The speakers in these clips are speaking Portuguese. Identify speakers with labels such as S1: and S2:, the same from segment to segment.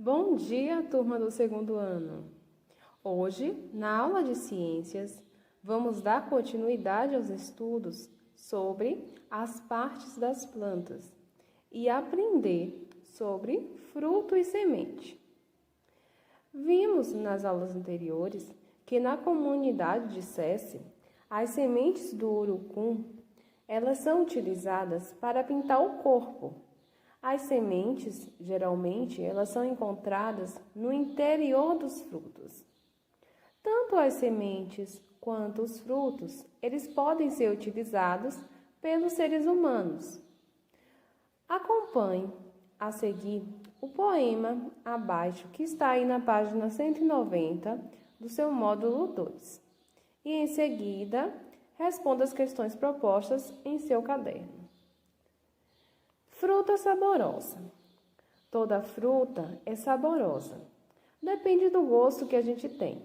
S1: Bom dia, turma do segundo ano! Hoje, na aula de ciências, vamos dar continuidade aos estudos sobre as partes das plantas e aprender sobre fruto e semente. Vimos nas aulas anteriores que na comunidade de SESI, as sementes do urucum, elas são utilizadas para pintar o corpo. As sementes, geralmente, elas são encontradas no interior dos frutos. Tanto as sementes quanto os frutos, eles podem ser utilizados pelos seres humanos. Acompanhe a seguir o poema abaixo, que está aí na página 190 do seu módulo 2. E em seguida, responda as questões propostas em seu caderno. Fruta saborosa. Toda fruta é saborosa. Depende do gosto que a gente tem.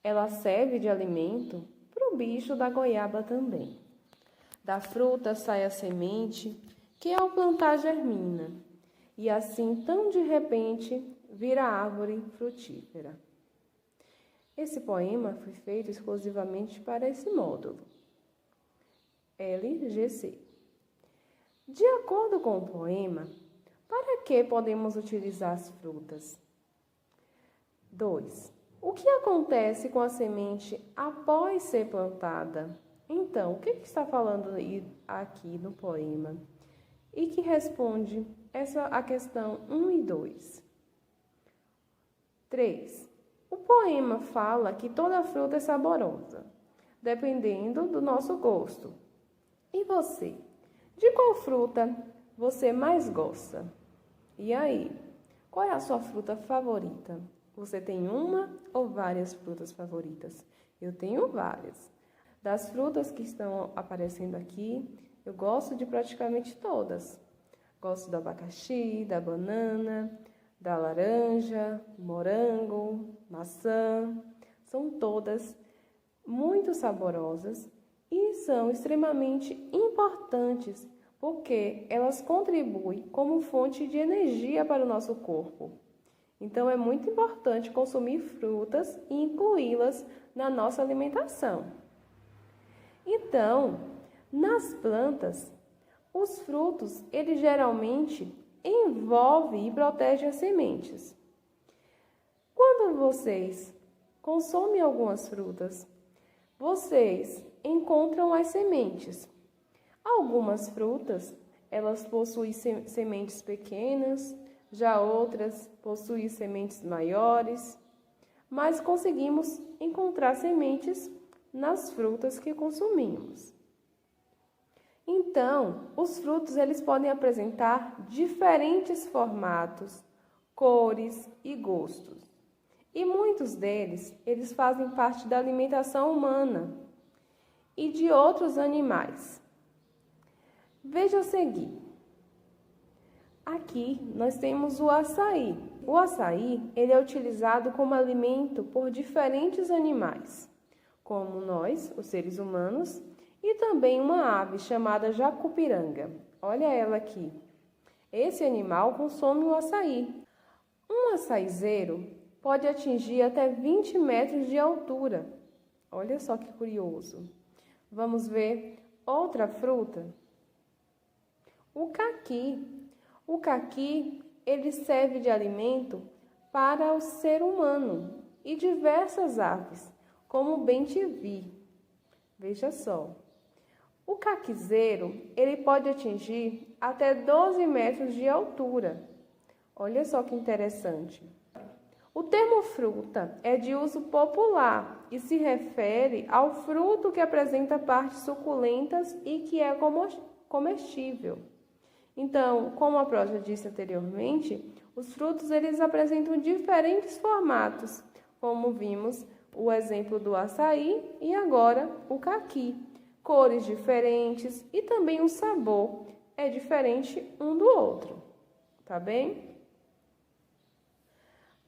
S1: Ela serve de alimento para o bicho da goiaba também. Da fruta sai a semente, que ao plantar germina, e assim, tão de repente, vira árvore frutífera. Esse poema foi feito exclusivamente para esse módulo. LGC. De acordo com o poema, para que podemos utilizar as frutas? 2. O que acontece com a semente após ser plantada? Então, o que está falando aqui no poema? E que responde a questão 1 e 2. 3. O poema fala que toda fruta é saborosa, dependendo do nosso gosto. E você? De qual fruta você mais gosta? E aí, qual é a sua fruta favorita? Você tem uma ou várias frutas favoritas? Eu tenho várias. Das frutas que estão aparecendo aqui, eu gosto de praticamente todas. Gosto do abacaxi, da banana, da laranja, morango, maçã. São todas muito saborosas e são extremamente importantes porque elas contribuem como fonte de energia para o nosso corpo. Então, é muito importante consumir frutas e incluí-las na nossa alimentação. Então, nas plantas, os frutos, eles geralmente envolvem e protegem as sementes. Quando vocês consomem algumas frutas, vocês encontram as sementes. Algumas frutas, elas possuem sementes pequenas, já outras possuem sementes maiores, mas conseguimos encontrar sementes nas frutas que consumimos. Então, os frutos eles podem apresentar diferentes formatos, cores e gostos. E muitos deles, eles fazem parte da alimentação humana e de outros animais. Veja a seguir. Aqui nós temos o açaí. O açaí ele é utilizado como alimento por diferentes animais, como nós, os seres humanos, e também uma ave chamada jacupiranga. Olha ela aqui. Esse animal consome o açaí. Um açaizeiro pode atingir até 20 metros de altura. Olha só que curioso. Vamos ver outra fruta? O caqui. O caqui, ele serve de alimento para o ser humano e diversas aves, como o bem-te-vi. Veja só. O caquizeiro, ele pode atingir até 12 metros de altura. Olha só que interessante. O termo fruta é de uso popular e se refere ao fruto que apresenta partes suculentas e que é comestível. Então, como a Pró já disse anteriormente, os frutos eles apresentam diferentes formatos, como vimos o exemplo do açaí e agora o caqui. Cores diferentes e também o sabor é diferente um do outro, tá bem?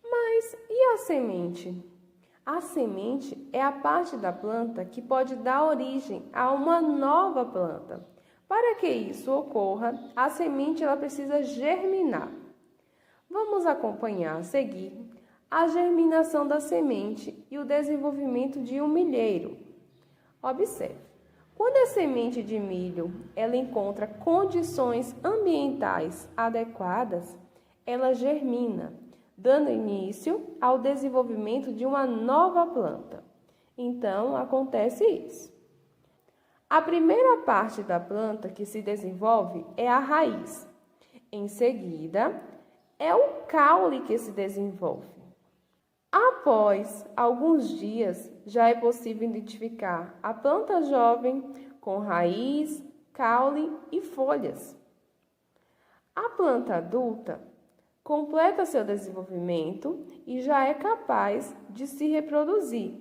S1: Mas e a semente? A semente é a parte da planta que pode dar origem a uma nova planta. Para que isso ocorra, a semente ela precisa germinar. Vamos acompanhar a seguir a germinação da semente e o desenvolvimento de um milheiro. Observe, quando a semente de milho ela encontra condições ambientais adequadas, ela germina, dando início ao desenvolvimento de uma nova planta. Então, acontece isso. A primeira parte da planta que se desenvolve é a raiz. Em seguida, é o caule que se desenvolve. Após alguns dias, já é possível identificar a planta jovem com raiz, caule e folhas. A planta adulta completa seu desenvolvimento e já é capaz de se reproduzir.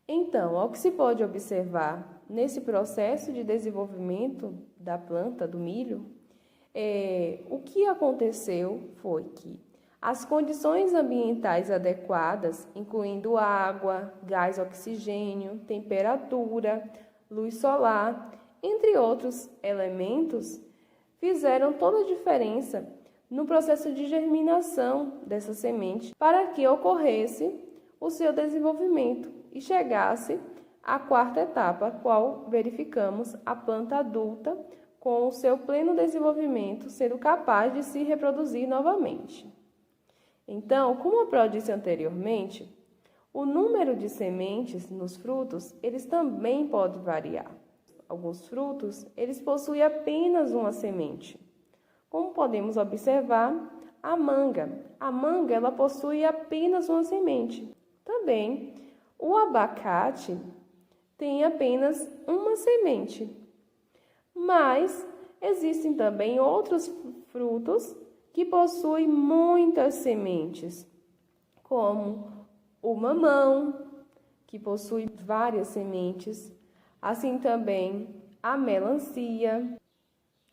S1: Então, o que se pode observar nesse processo de desenvolvimento da planta do milho, o que aconteceu foi que as condições ambientais adequadas, incluindo água, gás oxigênio, temperatura, luz solar, entre outros elementos, fizeram toda a diferença no processo de germinação dessa semente para que ocorresse o seu desenvolvimento e chegasse à quarta etapa, qual verificamos a planta adulta com o seu pleno desenvolvimento, sendo capaz de se reproduzir novamente. Então, como eu disse anteriormente, o número de sementes nos frutos, eles também pode variar. Alguns frutos, eles possuem apenas uma semente. Como podemos observar, a manga. A manga, ela possui apenas uma semente. Também, o abacate tem apenas uma semente. Mas existem também outros frutos que possuem muitas sementes, como o mamão, que possui várias sementes, assim também a melancia.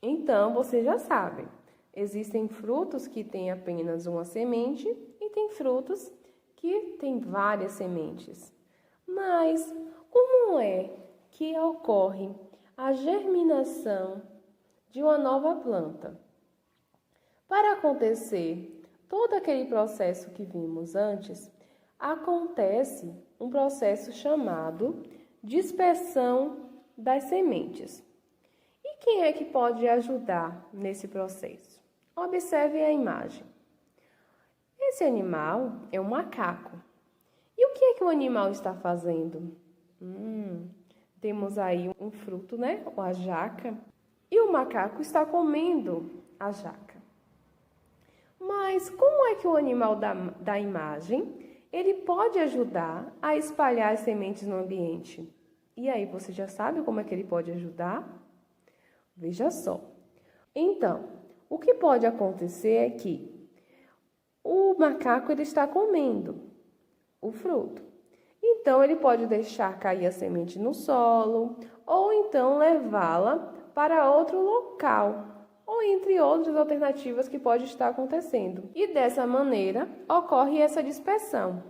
S1: Então, vocês já sabem, existem frutos que têm apenas uma semente e tem frutos que têm várias sementes. Mas como é que ocorre a germinação de uma nova planta? Para acontecer todo aquele processo que vimos antes, acontece um processo chamado dispersão das sementes. E quem é que pode ajudar nesse processo? Observe a imagem. Esse animal é um macaco. E o que é que o animal está fazendo? Temos aí um fruto, né? A jaca. E o macaco está comendo a jaca. Mas como é que o animal da imagem, ele pode ajudar a espalhar as sementes no ambiente? E aí, você já sabe como é que ele pode ajudar? Veja só. Então, o que pode acontecer é que o macaco ele está comendo o fruto. Então, ele pode deixar cair a semente no solo ou então levá-la para outro local, ou entre outras alternativas que pode estar acontecendo. E dessa maneira, ocorre essa dispersão.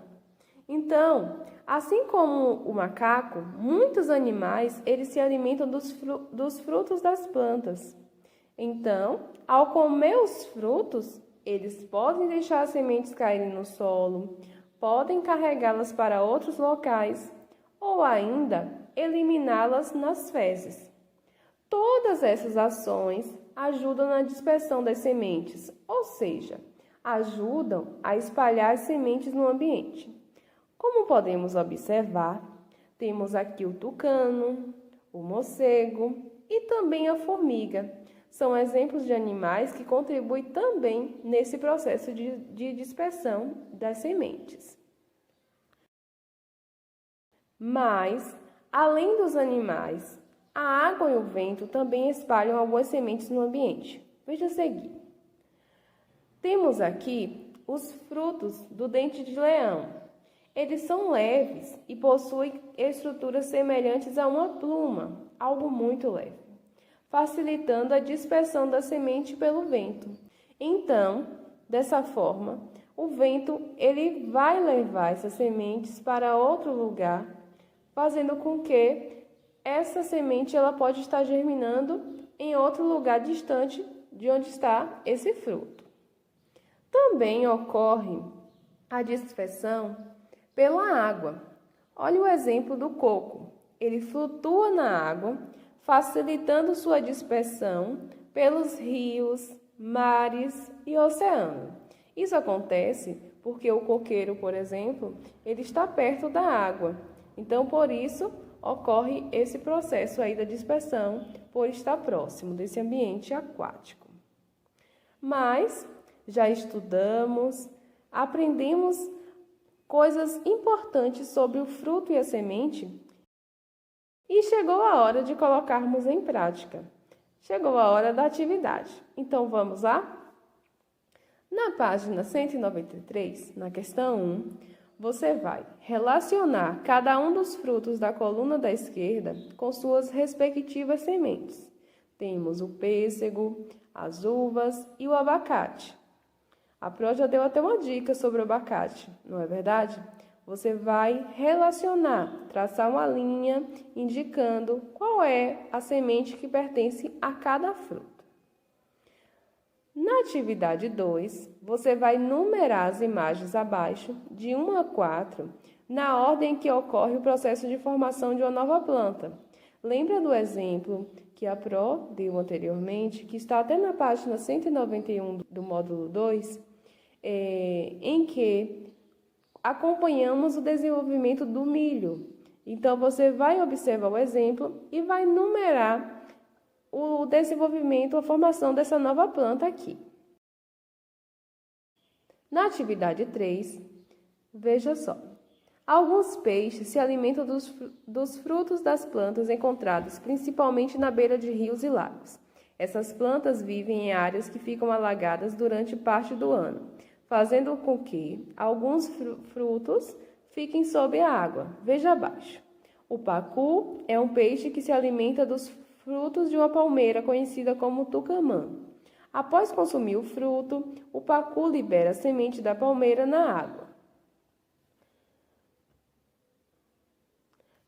S1: Então, assim como o macaco, muitos animais, eles se alimentam dos frutos das plantas. Então, ao comer os frutos, eles podem deixar as sementes caírem no solo, podem carregá-las para outros locais, ou ainda eliminá-las nas fezes. Todas essas ações ajudam na dispersão das sementes, ou seja, ajudam a espalhar as sementes no ambiente. Como podemos observar, temos aqui o tucano, o morcego e também a formiga. São exemplos de animais que contribuem também nesse processo de dispersão das sementes. Mas, além dos animais, a água e o vento também espalham algumas sementes no ambiente. Veja a seguir. Temos aqui os frutos do dente de leão. Eles são leves e possuem estruturas semelhantes a uma pluma, algo muito leve, facilitando a dispersão da semente pelo vento. Então, dessa forma, o vento ele vai levar essas sementes para outro lugar, fazendo com que essa semente ela pode estar germinando em outro lugar distante de onde está esse fruto. Também ocorre a dispersão pela água. Olha o exemplo do coco. Ele flutua na água, facilitando sua dispersão pelos rios, mares e oceanos. Isso acontece porque o coqueiro, por exemplo, ele está perto da água. Então, por isso, ocorre esse processo aí da dispersão, por estar próximo desse ambiente aquático. Mas já estudamos, aprendemos coisas importantes sobre o fruto e a semente e chegou a hora de colocarmos em prática. Chegou a hora da atividade. Então, vamos lá? Na página 193, na questão 1, você vai relacionar cada um dos frutos da coluna da esquerda com suas respectivas sementes. Temos o pêssego, as uvas e o abacate. A Pro já deu até uma dica sobre o abacate, não é verdade? Você vai relacionar, traçar uma linha indicando qual é a semente que pertence a cada fruto. Na atividade 2, você vai numerar as imagens abaixo, de 1 a 4, na ordem que ocorre o processo de formação de uma nova planta. Lembra do exemplo que a Pro deu anteriormente, que está até na página 191 do módulo 2, em que acompanhamos o desenvolvimento do milho. Então, você vai observar o exemplo e vai numerar o desenvolvimento, a formação dessa nova planta aqui. Na atividade 3, veja só. Alguns peixes se alimentam dos frutos das plantas encontrados principalmente na beira de rios e lagos. Essas plantas vivem em áreas que ficam alagadas durante parte do ano, fazendo com que alguns frutos fiquem sob a água. Veja abaixo. O pacu é um peixe que se alimenta dos frutos de uma palmeira conhecida como tucumã. Após consumir o fruto, o pacu libera a semente da palmeira na água.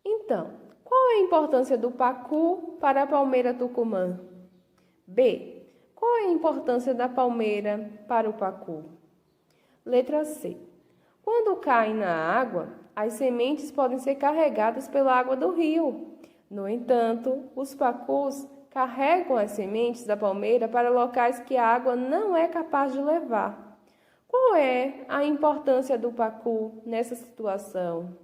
S1: Então, qual é a importância do pacu para a palmeira tucumã? B. Qual é a importância da palmeira para o pacu? Letra C. Quando caem na água, as sementes podem ser carregadas pela água do rio. No entanto, os pacus carregam as sementes da palmeira para locais que a água não é capaz de levar. Qual é a importância do pacu nessa situação?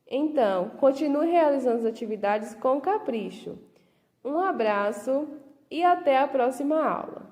S1: Então, continue realizando as atividades com capricho. Um abraço e até a próxima aula.